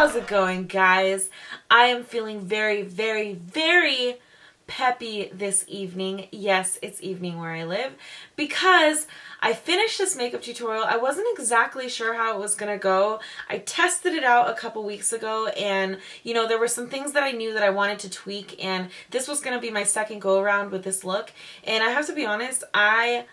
How's it going, guys? I am feeling very, very, very peppy this evening. Yes, it's evening where I live because I finished this makeup tutorial. I wasn't exactly sure how it was gonna go. I tested it out a couple weeks ago and there were some things that I knew that I wanted to tweak, and this was gonna be my second go around with this look, and I have to be honest, I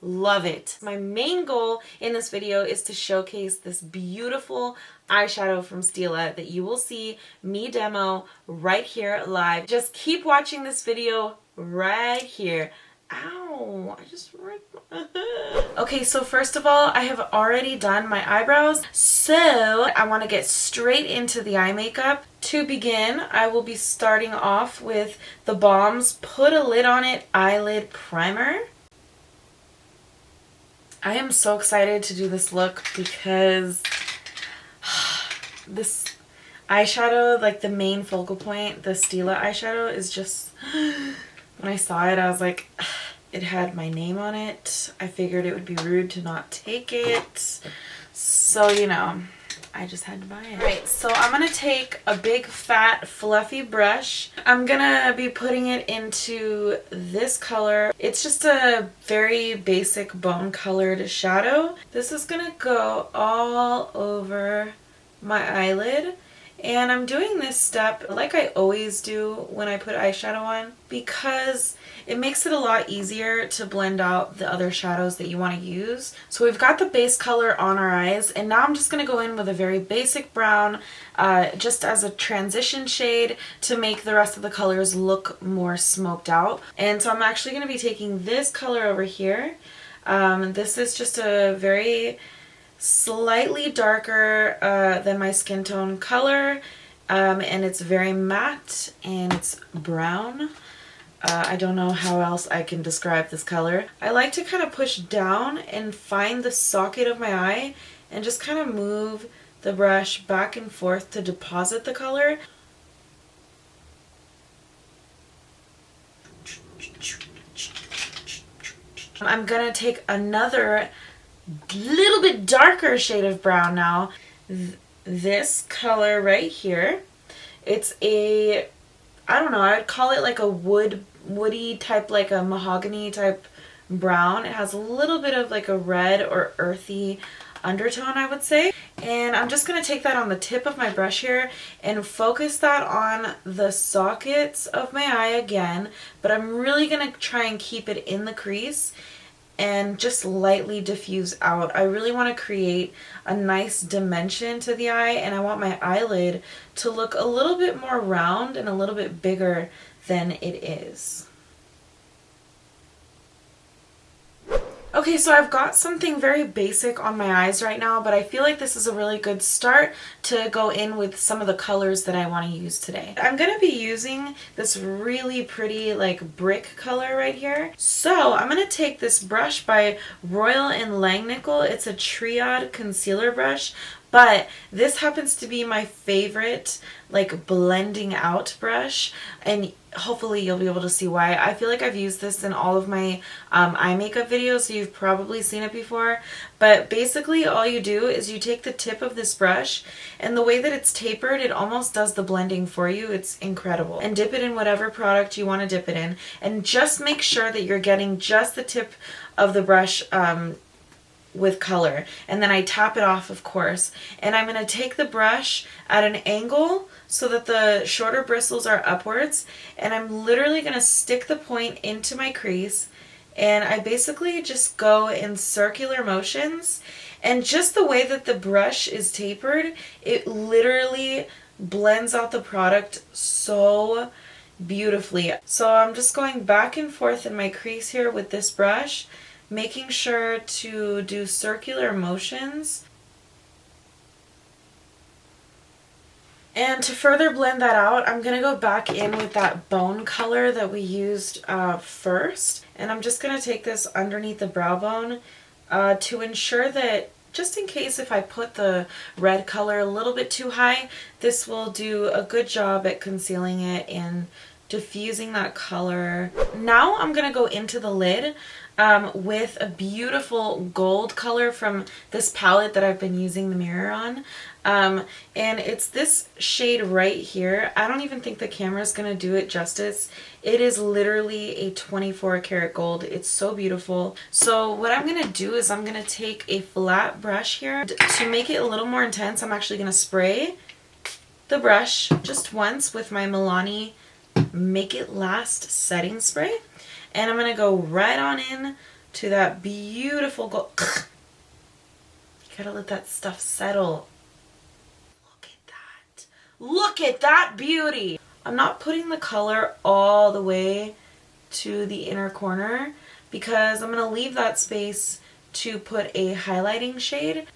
love it. My main goal in this video is to showcase this beautiful eyeshadow from Stila that you will see me demo right here live. Just keep watching this video right here. Ow, I just ripped my Okay, so first of all, I have already done my eyebrows, so I want to get straight into the eye makeup. To begin, I will be starting off with the Balm's Put a Lid on It Eyelid Primer. I am so excited to do this look because this eyeshadow, like the main focal point, the Stila eyeshadow, is just, when I saw it, I was like, it had my name on it. I figured it would be rude to not take it. So, I just had to buy it. Alright, so I'm going to take a big fat fluffy brush. I'm going to be putting it into this color. It's just a very basic bone colored shadow. This is going to go all over my eyelid. And I'm doing this step like I always do when I put eyeshadow on because it makes it a lot easier to blend out the other shadows that you want to use. So we've got the base color on our eyes, and now I'm just going to go in with a very basic brown just as a transition shade to make the rest of the colors look more smoked out. And so I'm actually going to be taking this color over here. This is just a very slightly darker than my skin tone color, and it's very matte and it's brown. I don't know how else I can describe this color. I like to kind of push down and find the socket of my eye and just kind of move the brush back and forth to deposit the color. I'm gonna take another little bit darker shade of brown now. This color right here, it's a, I don't know, I'd call it like a woody type, like a mahogany type brown. It has a little bit of like a red or earthy undertone, I would say. And I'm just going to take that on the tip of my brush here and focus that on the sockets of my eye again, but I'm really going to try and keep it in the crease and just lightly diffuse out. I really want to create a nice dimension to the eye, and I want my eyelid to look a little bit more round and a little bit bigger than it is. Okay, so I've got something very basic on my eyes right now, but I feel like this is a really good start to go in with some of the colors that I want to use today. I'm going to be using this really pretty like brick color right here. So I'm going to take this brush by Royal & Langnickel. It's a Triad concealer brush, but this happens to be my favorite like blending out brush, and hopefully you'll be able to see why. I feel like I've used this in all of my eye makeup videos, so you've probably seen it before. But basically all you do is you take the tip of this brush, and the way that it's tapered, it almost does the blending for you. It's incredible. And dip it in whatever product you want to dip it in, and just make sure that you're getting just the tip of the brush with color, and then I tap it off, of course, and I'm going to take the brush at an angle so that the shorter bristles are upwards, and I'm literally going to stick the point into my crease, and I basically just go in circular motions, and just the way that the brush is tapered, it literally blends out the product so beautifully. So I'm just going back and forth in my crease here with this brush, making sure to do circular motions. And to further blend that out, I'm going to go back in with that bone color that we used first. And I'm just going to take this underneath the brow bone to ensure that, just in case if I put the red color a little bit too high, this will do a good job at concealing it and diffusing that color. Now I'm going to go into the lid. with a beautiful gold color from this palette that I've been using the mirror on. And it's this shade right here. I don't even think the camera's gonna do it justice. It is literally a 24 karat gold. It's so beautiful. So what I'm gonna do is I'm gonna take a flat brush here. To make it a little more intense, I'm actually gonna spray the brush just once with my Milani Make It Last setting spray. And I'm going to go right on in to that beautiful gold. You gotta let that stuff settle. Look at that. Look at that beauty. I'm not putting the color all the way to the inner corner because I'm going to leave that space to put a highlighting shade.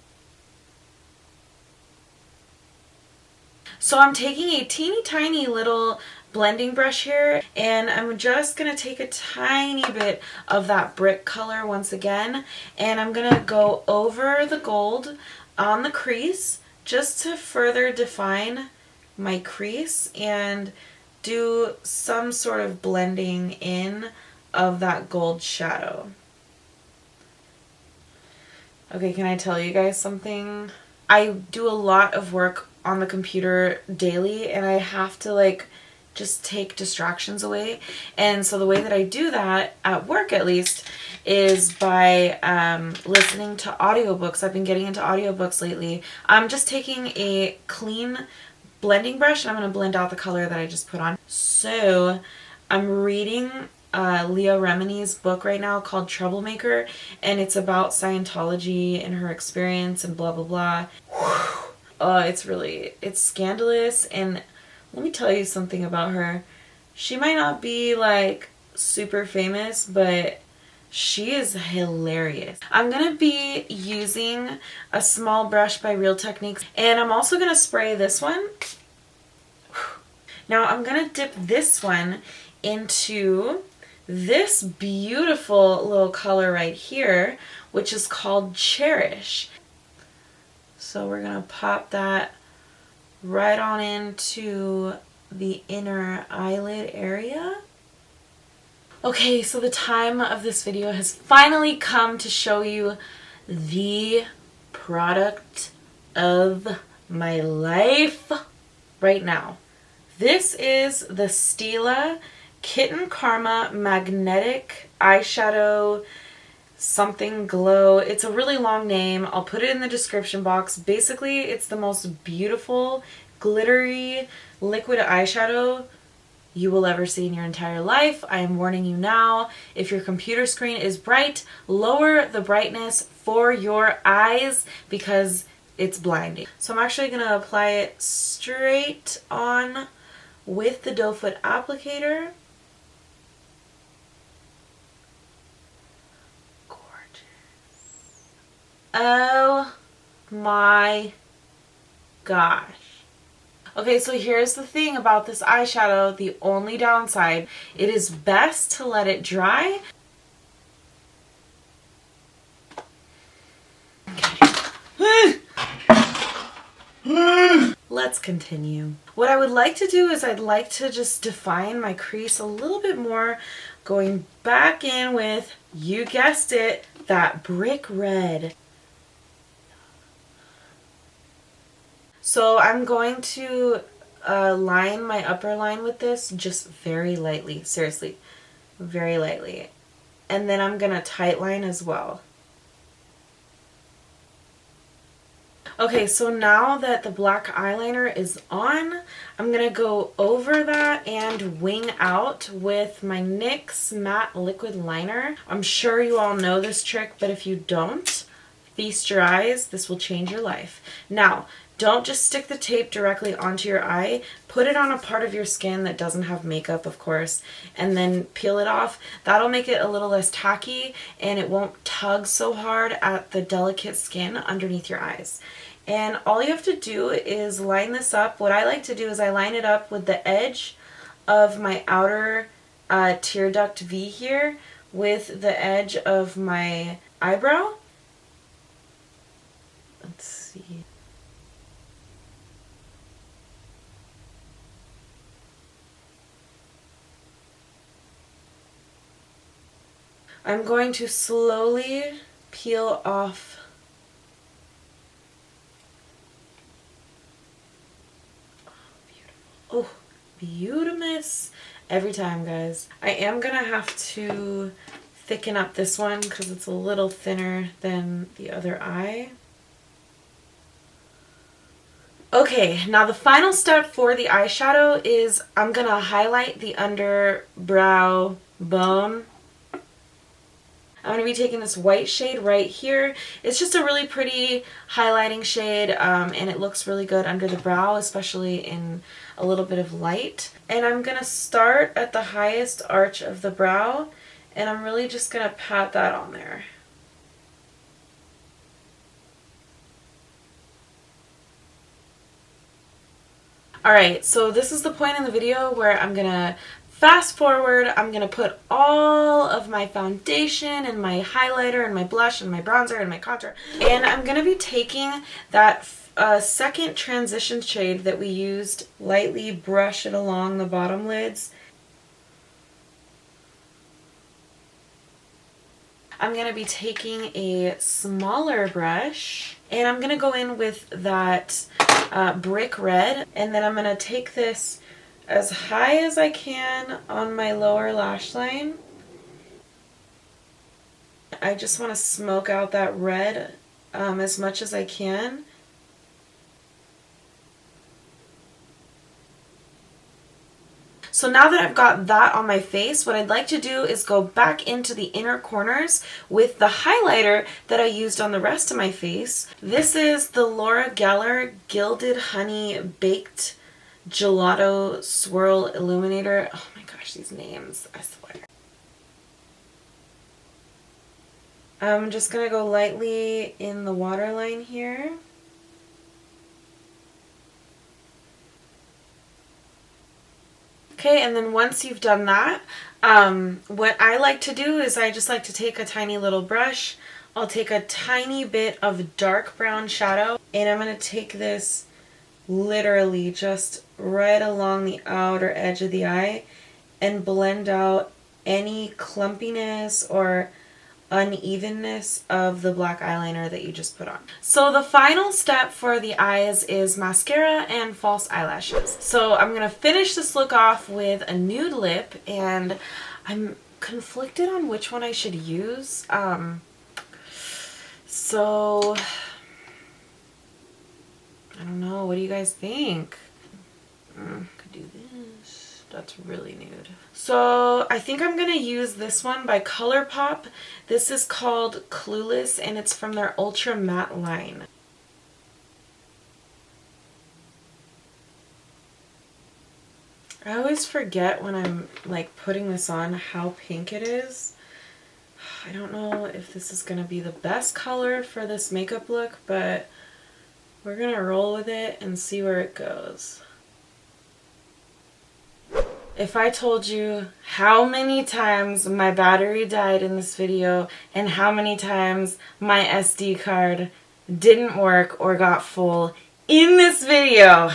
So I'm taking a teeny tiny little blending brush here, and I'm just going to take a tiny bit of that brick color once again, and I'm going to go over the gold on the crease just to further define my crease and do some sort of blending in of that gold shadow. Okay, can I tell you guys something? I do a lot of work on the computer daily, and I have to just take distractions away. And so the way that I do that, at work at least, is by listening to audiobooks. I've been getting into audiobooks lately. I'm just taking a clean blending brush and I'm going to blend out the color that I just put on. So I'm reading Leah Remini's book right now called Troublemaker, and it's about Scientology and her experience and blah blah blah. It's scandalous, and let me tell you something about her. She might not be super famous, but she is hilarious. I'm going to be using a small brush by Real Techniques, and I'm also going to spray this one. Now I'm going to dip this one into this beautiful little color right here, which is called Cherish. So we're going to pop that right on into the inner eyelid area. Okay, so the time of this video has finally come to show you the product of my life right now. This is the Stila Kitten Karma Magnetic Eyeshadow something glow. It's a really long name. I'll put it in the description box. Basically, it's the most beautiful, glittery, liquid eyeshadow you will ever see in your entire life. I am warning you now. If your computer screen is bright, lower the brightness for your eyes because it's blinding. So I'm actually going to apply it straight on with the doe foot applicator. Oh my gosh. Okay, so here's the thing about this eyeshadow. The only downside, it is best to let it dry. Okay. Let's continue. What I would like to do is I'd like to just define my crease a little bit more, going back in with, you guessed it, that brick red. So I'm going to line my upper line with this just very lightly, seriously, very lightly. And then I'm going to tight line as well. Okay, so now that the black eyeliner is on, I'm going to go over that and wing out with my NYX Matte Liquid Liner. I'm sure you all know this trick, but if you don't, feast your eyes. This will change your life. Now, don't just stick the tape directly onto your eye. Put it on a part of your skin that doesn't have makeup, of course, and then peel it off. That'll make it a little less tacky, and it won't tug so hard at the delicate skin underneath your eyes. And all you have to do is line this up. What I like to do is I line it up with the edge of my outer tear duct V here with the edge of my eyebrow. Let's see. I'm going to slowly peel off. Oh, beautimous. Every time, guys. I am gonna have to thicken up this one because it's a little thinner than the other eye. Okay, now the final step for the eyeshadow is I'm gonna highlight the underbrow bone. I'm going to be taking this white shade right here. It's just a really pretty highlighting shade, and it looks really good under the brow, especially in a little bit of light. And I'm going to start at the highest arch of the brow, and I'm really just going to pat that on there. Alright, so this is the point in the video where I'm going to fast forward. I'm going to put all of my foundation and my highlighter and my blush and my bronzer and my contour. And I'm going to be taking that second transition shade that we used, lightly brush it along the bottom lids. I'm going to be taking a smaller brush and I'm going to go in with that brick red, and then I'm going to take this as high as I can on my lower lash line. I just want to smoke out that red as much as I can. So now that I've got that on my face, what I'd like to do is go back into the inner corners with the highlighter that I used on the rest of my face. This is the Gheller Gilded Honey Baked Gelato Swirl Illuminator. Oh my gosh, these names, I swear. I'm just going to go lightly in the waterline here. Okay, and then once you've done that, what I like to do is I just like to take a tiny little brush. I'll take a tiny bit of dark brown shadow, and I'm going to take this literally just right along the outer edge of the eye and blend out any clumpiness or unevenness of the black eyeliner that you just put on. So the final step for the eyes is mascara and false eyelashes. So I'm going to finish this look off with a nude lip, and I'm conflicted on which one I should use. So I don't know. What do you guys think? Could do this. That's really nude. So I think I'm going to use this one by ColourPop. This is called Clueless, and it's from their Ultra Matte line. I always forget when I'm like putting this on how pink it is. I don't know if this is going to be the best color for this makeup look, but we're going to roll with it and see where it goes. If I told you how many times my battery died in this video and how many times my SD card didn't work or got full in this video.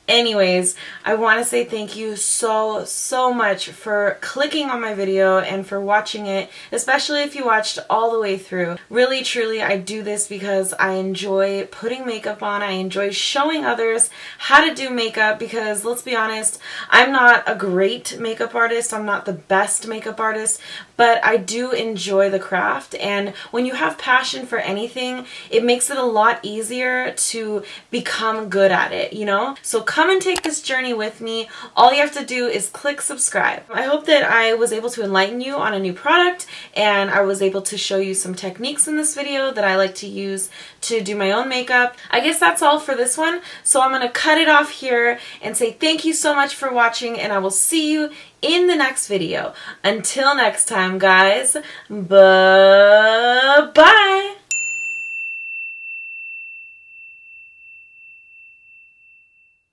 Anyways, I want to say thank you so much for clicking on my video and for watching it, especially if you watched all the way through. Really, truly, I do this because I enjoy putting makeup on. I enjoy showing others how to do makeup because, let's be honest, I'm not a great makeup artist. I'm not the best makeup artist, but I do enjoy the craft. And when you have passion for anything, it makes it a lot easier to become good at it, you know? So come and take this journey with me. All you have to do is click subscribe. I hope that I was able to enlighten you on a new product, and I was able to show you some techniques in this video that I like to use to do my own makeup. I guess that's all for this one, so I'm going to cut it off here and say thank you so much for watching, and I will see you in the next video. Until next time, guys, bye-bye!